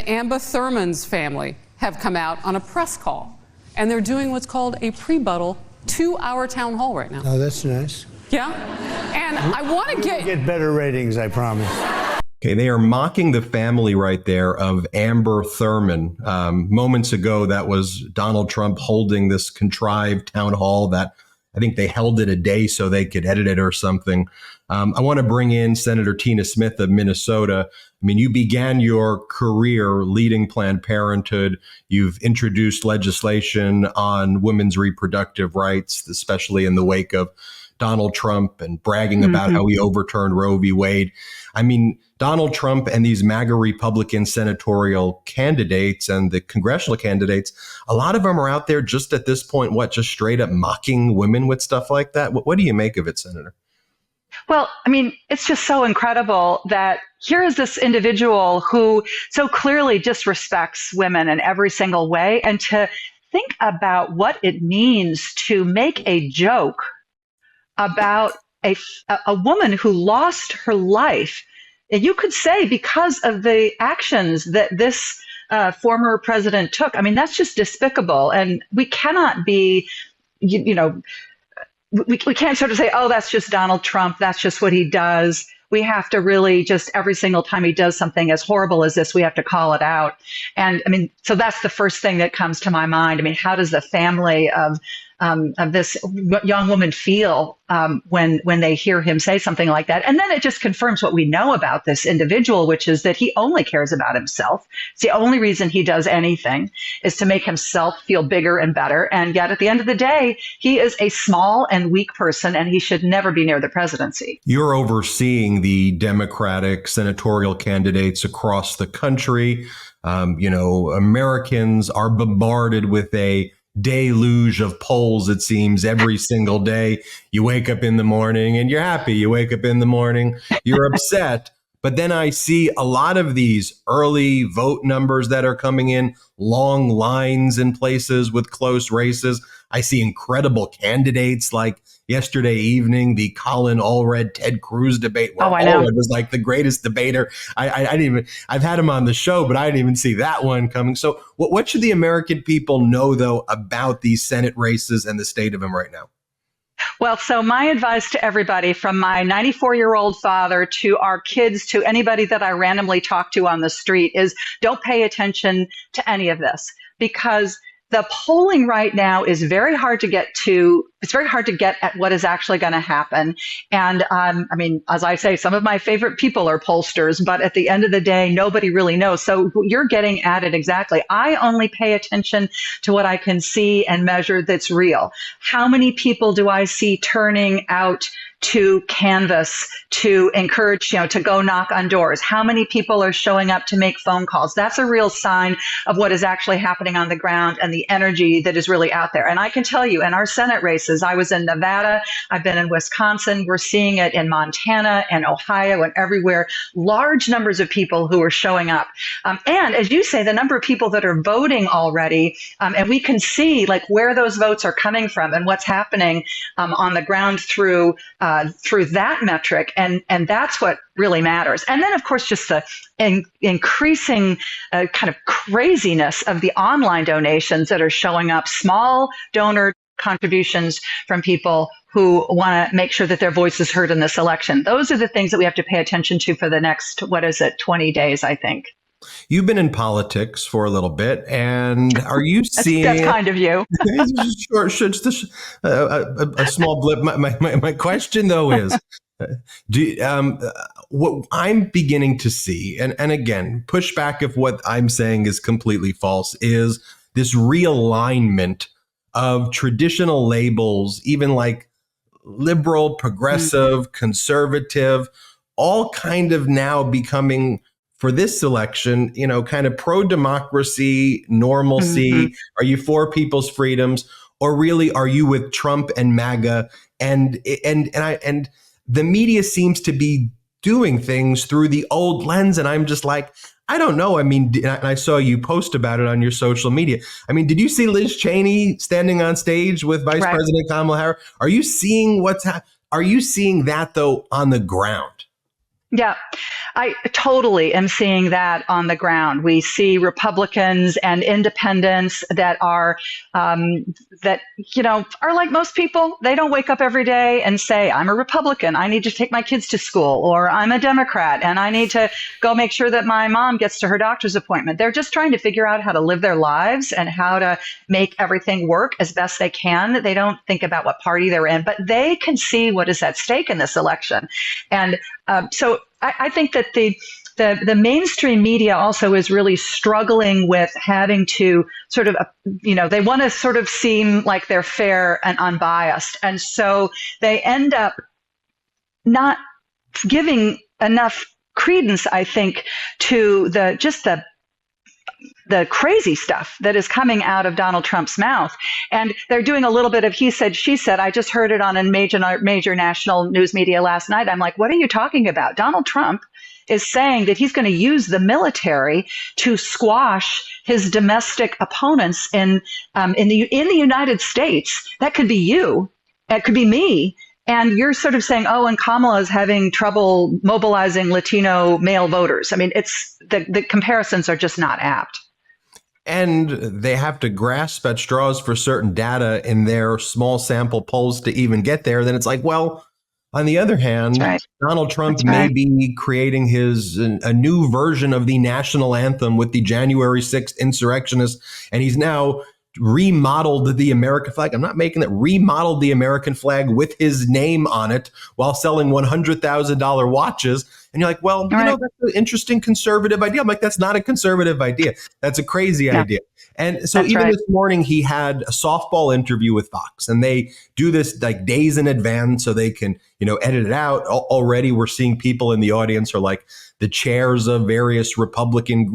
and Amber Thurman's family have come out on a press call, and they're doing what's called a pre-buttal 2-hour town hall right now. Oh, that's nice. Yeah, and I want to Get better ratings, I promise. Okay, they are mocking the family right there of Amber Thurman. Moments ago, that was Donald Trump holding this contrived town hall that I think they held it a day so they could edit it or something. I want to bring in Senator Tina Smith of Minnesota. I mean, you began your career leading Planned Parenthood. You've introduced legislation on women's reproductive rights, especially in the wake of Donald Trump and bragging about how he overturned Roe v. Wade. I mean, Donald Trump and these MAGA Republican senatorial candidates and the congressional candidates, a lot of them are out there just at this point, just straight up mocking women with stuff like that. What do you make of it, Senator? Well, I mean, it's just so incredible that here is this individual who so clearly disrespects women in every single way. And to think about what it means to make a joke about a woman who lost her life, you could say because of the actions that this former president took. I mean, that's just despicable. And we cannot be, we can't sort of say, oh, that's just Donald Trump. That's just what he does. We have to really just every single time he does something as horrible as this, we have to call it out. And I mean, so that's the first thing that comes to my mind. I mean, how does the family of this young woman feel when they hear him say something like that? And then it just confirms what we know about this individual, which is that he only cares about himself. It's the only reason he does anything is to make himself feel bigger and better. And yet at the end of the day, he is a small and weak person, and he should never be near the presidency. You're overseeing the Democratic senatorial candidates across the country. Americans are bombarded with a deluge of polls, it seems, every single day. You wake up in the morning and you're happy. You wake up in the morning, you're upset. But then I see a lot of these early vote numbers that are coming in, long lines in places with close races. I see incredible candidates like yesterday evening, the Colin Allred, Ted Cruz debate. Where Allred was like the greatest debater. I've had him on the show, but I didn't even see that one coming. So what should the American people know, though, about these Senate races and the state of them right now? Well, so my advice to everybody, from my 94-year-old father to our kids to anybody that I randomly talk to on the street, is don't pay attention to any of this, because the polling right now is very hard to get to. It's very hard to get at what is actually going to happen. And I mean, as I say, some of my favorite people are pollsters, but at the end of the day, nobody really knows. So you're getting at it exactly. I only pay attention to what I can see and measure that's real. How many people do I see turning out to canvass, to encourage, to go knock on doors? How many people are showing up to make phone calls? That's a real sign of what is actually happening on the ground and the energy that is really out there. And I can tell you, in our Senate races, I was in Nevada, I've been in Wisconsin, we're seeing it in Montana and Ohio and everywhere, large numbers of people who are showing up. And as you say, the number of people that are voting already, and we can see like where those votes are coming from and what's happening on the ground through that metric. And that's what really matters. And then, of course, just the increasing kind of craziness of the online donations that are showing up, small donor contributions from people who want to make sure that their voice is heard in this election. Those are the things that we have to pay attention to for the next, 20 days, I think. You've been in politics for a little bit, and are you seeing? That's kind of you. Sure, just a small blip. My question, though, is, what I'm beginning to see, and again, push back if what I'm saying is completely false, is this realignment of traditional labels, even like liberal, progressive, conservative, all kind of now becoming, for this election, kind of pro-democracy, normalcy. Are you for people's freedoms, or really are you with Trump and MAGA? And the media seems to be doing things through the old lens, and I'm just like, I don't know. I mean, and I saw you post about it on your social media. I mean, did you see Liz Cheney standing on stage with Vice President Kamala Harris? Are you seeing Are you seeing that, though, on the ground? Yeah, I totally am seeing that on the ground. We see Republicans and independents that are are like most people. They don't wake up every day and say, "I'm a Republican. I need to take my kids to school," or "I'm a Democrat and I need to go make sure that my mom gets to her doctor's appointment." They're just trying to figure out how to live their lives and how to make everything work as best they can. They don't think about what party they're in, but they can see what is at stake in this election, and so I think that the mainstream media also is really struggling with having to sort of, they want to sort of seem like they're fair and unbiased. And so they end up not giving enough credence, I think, to the crazy stuff that is coming out of Donald Trump's mouth. And they're doing a little bit of he said, she said. I just heard it on a major national news media last night. I'm like, what are you talking about? Donald Trump is saying that he's going to use the military to squash his domestic opponents in the United States. That could be you. It could be me. And you're sort of saying, oh, and Kamala is having trouble mobilizing Latino male voters. I mean, it's the comparisons are just not apt. And they have to grasp at straws for certain data in their small sample polls to even get there. Then it's like, well, on the other hand, right. Donald Trump That's may right. be creating a new version of the national anthem with the January 6th insurrectionists, and he's now remodeled the American flag. I'm not making that. Remodeled the American flag with his name on it while selling $100,000 watches. And you're like, well, Right. That's an interesting conservative idea. I'm like, that's not a conservative idea. That's a crazy idea. And so That's even right. this morning, he had a softball interview with Fox, and they do this like days in advance so they can, edit it out. Already we're seeing people in the audience are like the chairs of various Republican,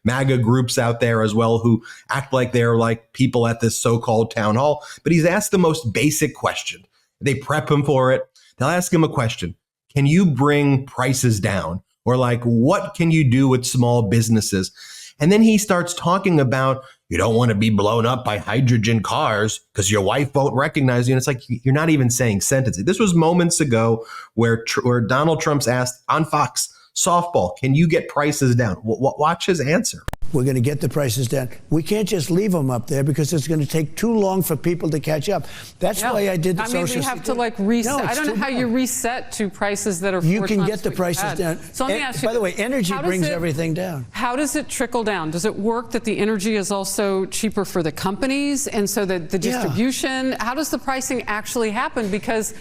MAGA groups out there as well, who act like they're like people at this so-called town hall. But he's asked the most basic question. They prep him for it. They'll ask him a question. Can you bring prices down? Or like, what can you do with small businesses? And then he starts talking about, you don't want to be blown up by hydrogen cars because your wife won't recognize you. And it's like, you're not even saying sentences. This was moments ago where Donald Trump's asked on Fox, softball, can you get prices down? Watch his answer. We're going to get the prices down. We can't just leave them up there because it's going to take too long for people to catch up. That's why I did the social. We have to reset. No, I don't know how you reset to prices that are. You can get the prices down. So let me ask you. By the way, energy brings everything down. How does it trickle down? Does it work that the energy is also cheaper for the companies, and so that the distribution? How does the pricing actually happen? Because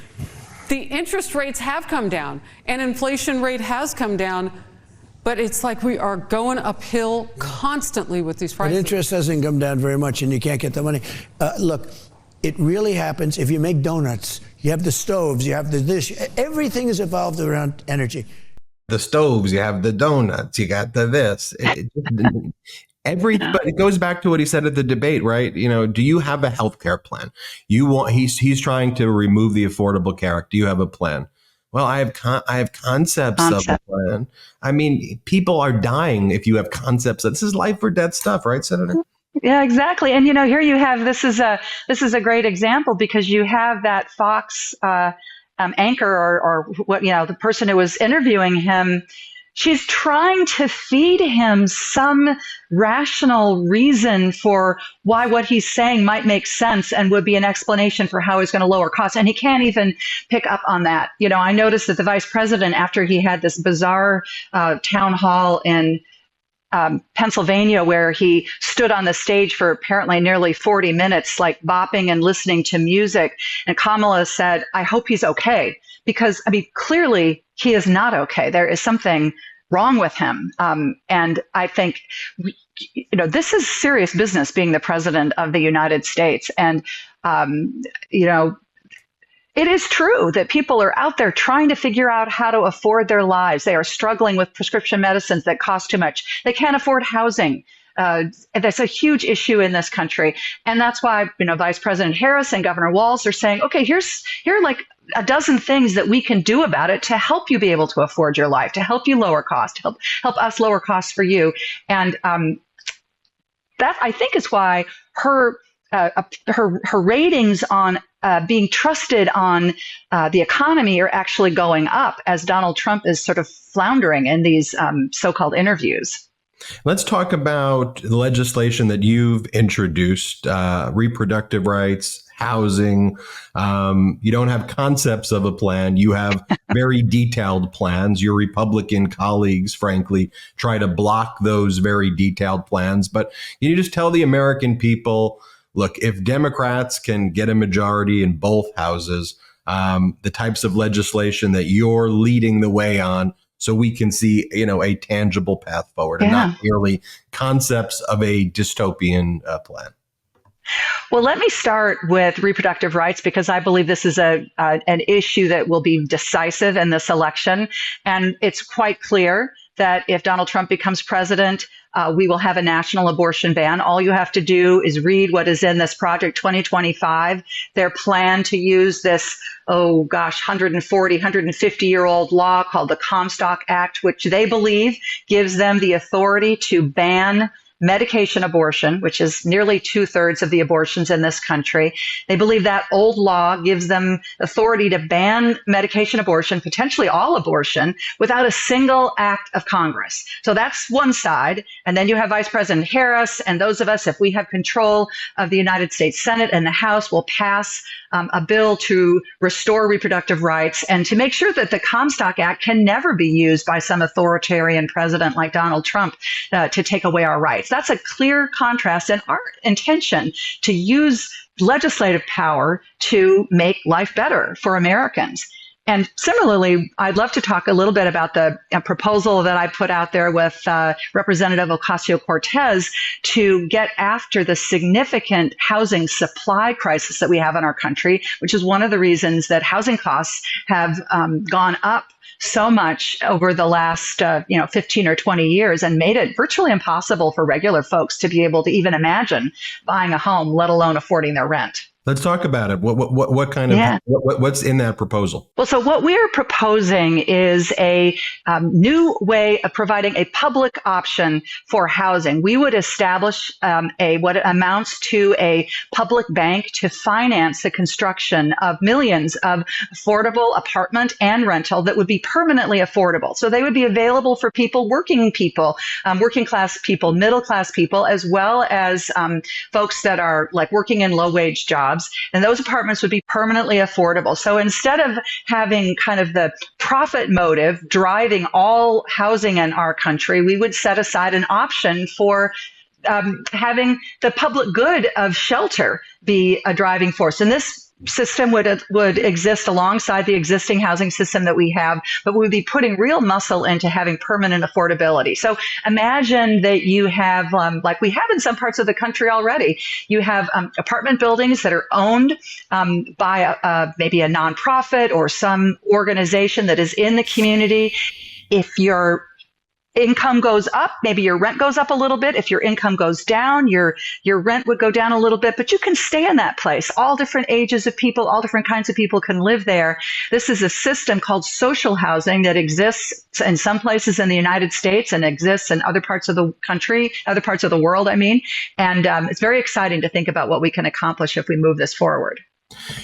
the interest rates have come down, and inflation rate has come down. But it's like we are going uphill constantly with these prices. But interest hasn't come down very much, and you can't get the money. Look, it really happens if you make donuts. You have the stoves, you have the dish. Everything is evolved around energy. The stoves, you have the donuts, you got the this. But it goes back to what he said at the debate, right? Do you have a health care plan? He's trying to remove the Affordable Care Act. Do you have a plan? Well, I have concepts of a plan. I mean, people are dying if you have concepts. This is life or death stuff, right, Senator? Yeah, exactly. And here you have this is a great example because you have that Fox anchor or what the person who was interviewing him. She's trying to feed him some rational reason for why what he's saying might make sense and would be an explanation for how he's going to lower costs. And he can't even pick up on that. I noticed that the vice president, after he had this bizarre town hall in Pennsylvania, where he stood on the stage for apparently nearly 40 minutes, like bopping and listening to music. And Kamala said, I hope he's okay. Because, clearly he is not okay. There is something wrong with him. And I think, this is serious business being the president of the United States. And, it is true that people are out there trying to figure out how to afford their lives. They are struggling with prescription medicines that cost too much. They can't afford housing. That's a huge issue in this country. And that's why, Vice President Harris and Governor Walz are saying, okay, here are like a dozen things that we can do about it to help you be able to afford your life, to help you lower costs, to help us lower costs for you. And that, I think, is why her her ratings on being trusted on the economy are actually going up as Donald Trump is sort of floundering in these so-called interviews. Let's talk about the legislation that you've introduced, reproductive rights, housing. You don't have concepts of a plan. You have very detailed plans. Your Republican colleagues, frankly, try to block those very detailed plans. But can you just tell the American people, look, if Democrats can get a majority in both houses, the types of legislation that you're leading the way on, so we can see, a tangible path forward and not merely concepts of a dystopian plan. Well, let me start with reproductive rights because I believe this is an issue that will be decisive in this election. And it's quite clear that if Donald Trump becomes president, we will have a national abortion ban. All you have to do is read what is in this Project 2025, their plan to use this, 150-year-old law called the Comstock Act, which they believe gives them the authority to ban medication abortion, which is nearly 2/3 of the abortions in this country. They believe that old law gives them authority to ban medication abortion, potentially all abortion, without a single act of Congress. So that's one side. And then you have Vice President Harris, and those of us, if we have control of the United States Senate and the House, will pass a bill to restore reproductive rights and to make sure that the Comstock Act can never be used by some authoritarian president like Donald Trump to take away our rights. That's a clear contrast in our intention to use legislative power to make life better for Americans. And similarly, I'd love to talk a little bit about the proposal that I put out there with Representative Ocasio-Cortez to get after the significant housing supply crisis that we have in our country, which is one of the reasons that housing costs have gone up so much over the last 15 or 20 years and made it virtually impossible for regular folks to be able to even imagine buying a home, let alone affording their rent. Let's talk about it. What kind of what's in that proposal? Well, so what we're proposing is a new way of providing a public option for housing. We would establish what amounts to a public bank to finance the construction of millions of affordable apartment and rental that would be permanently affordable. So they would be available for people, working class people, middle class people, as well as folks that are like working in low wage jobs. And those apartments would be permanently affordable. So instead of having kind of the profit motive driving all housing in our country, we would set aside an option for having the public good of shelter be a driving force. And this system would exist alongside the existing housing system that we have, but we would be putting real muscle into having permanent affordability. So imagine that you have, like we have in some parts of the country already, you have apartment buildings that are owned by maybe a nonprofit or some organization that is in the community. If your income goes up, maybe your rent goes up a little bit. If your income goes down, your rent would go down a little bit, but you can stay in that place. All different ages of people, all different kinds of people can live there. This is a system called social housing that exists in some places in the United States and exists in other parts of the country, other parts of the world, I mean. And it's very exciting to think about what we can accomplish if we move this forward.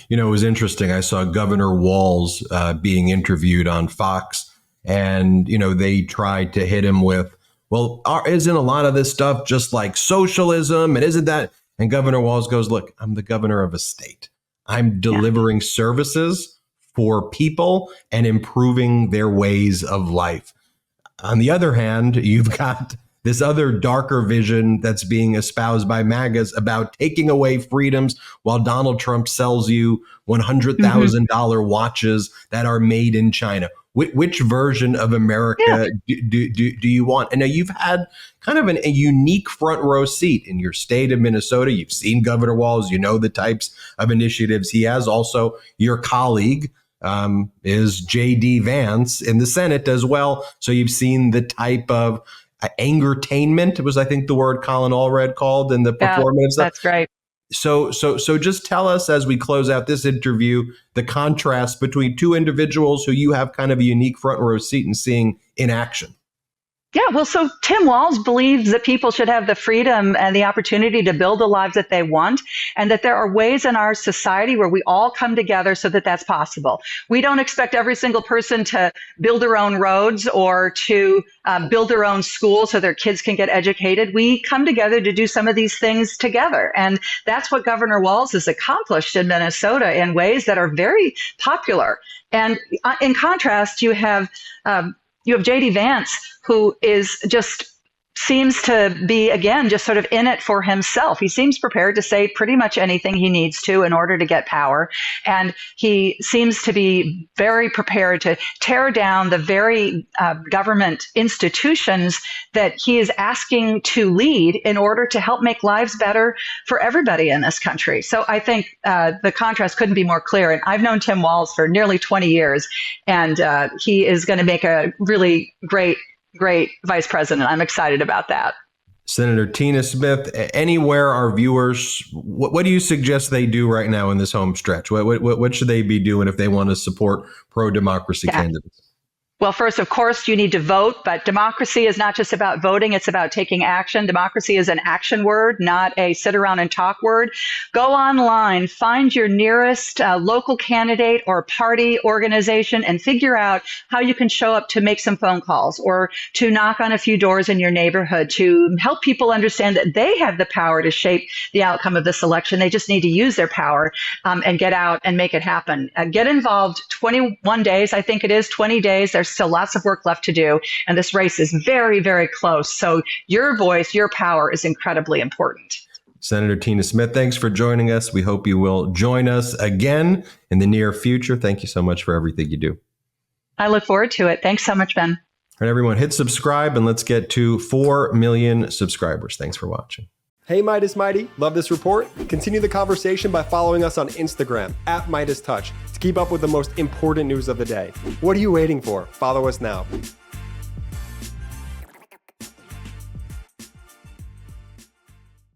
It was interesting. I saw Governor Walz being interviewed on Fox. And, they tried to hit him with, well, isn't a lot of this stuff just like socialism? And isn't that? And Governor Walz goes, look, I'm the governor of a state. I'm delivering services for people and improving their ways of life. On the other hand, you've got this other darker vision that's being espoused by MAGAs about taking away freedoms while Donald Trump sells you $100,000 watches that are made in China. Which version of America do you want? And now you've had kind of a unique front row seat in your state of Minnesota. You've seen Governor Walz. You know the types of initiatives he has. Also, your colleague is J.D. Vance in the Senate as well. So you've seen the type of angertainment, was I think the word Colin Allred called in the performance. That's right. So just tell us as we close out this interview, the contrast between two individuals who you have kind of a unique front row seat in seeing in action. Yeah, well, so Tim Walz believes that people should have the freedom and the opportunity to build the lives that they want, and that there are ways in our society where we all come together so that that's possible. We don't expect every single person to build their own roads or to build their own schools so their kids can get educated. We come together to do some of these things together. And that's what Governor Walz has accomplished in Minnesota in ways that are very popular. And in contrast, you have J.D. Vance, who seems to be, again, just sort of in it for himself. He seems prepared to say pretty much anything he needs to in order to get power. And he seems to be very prepared to tear down the very government institutions that he is asking to lead in order to help make lives better for everybody in this country. So I think the contrast couldn't be more clear. And I've known Tim Walz for nearly 20 years, and he is going to make a really great vice president. I'm excited about that. Senator Tina Smith, anywhere our viewers, what do you suggest they do right now in this home stretch? What should they be doing if they want to support pro-democracy candidates? Well, first, of course, you need to vote, but democracy is not just about voting, it's about taking action. Democracy is an action word, not a sit around and talk word. Go online, find your nearest local candidate or party organization and figure out how you can show up to make some phone calls or to knock on a few doors in your neighborhood to help people understand that they have the power to shape the outcome of this election. They just need to use their power and get out and make it happen. Get involved. 21 days, I think it is, 20 days. There's still lots of work left to do, and this race is very, very close. So your voice, your power is incredibly important. Senator Tina Smith, thanks for joining us. We hope you will join us again in the near future. Thank you so much for everything you do. I look forward to it. Thanks so much, Ben. All right, everyone, hit subscribe and let's get to 4 million subscribers. Thanks for watching. Hey, Meidas Mighty, love this report? Continue the conversation by following us on Instagram @MeidasTouch to keep up with the most important news of the day. What are you waiting for? Follow us now.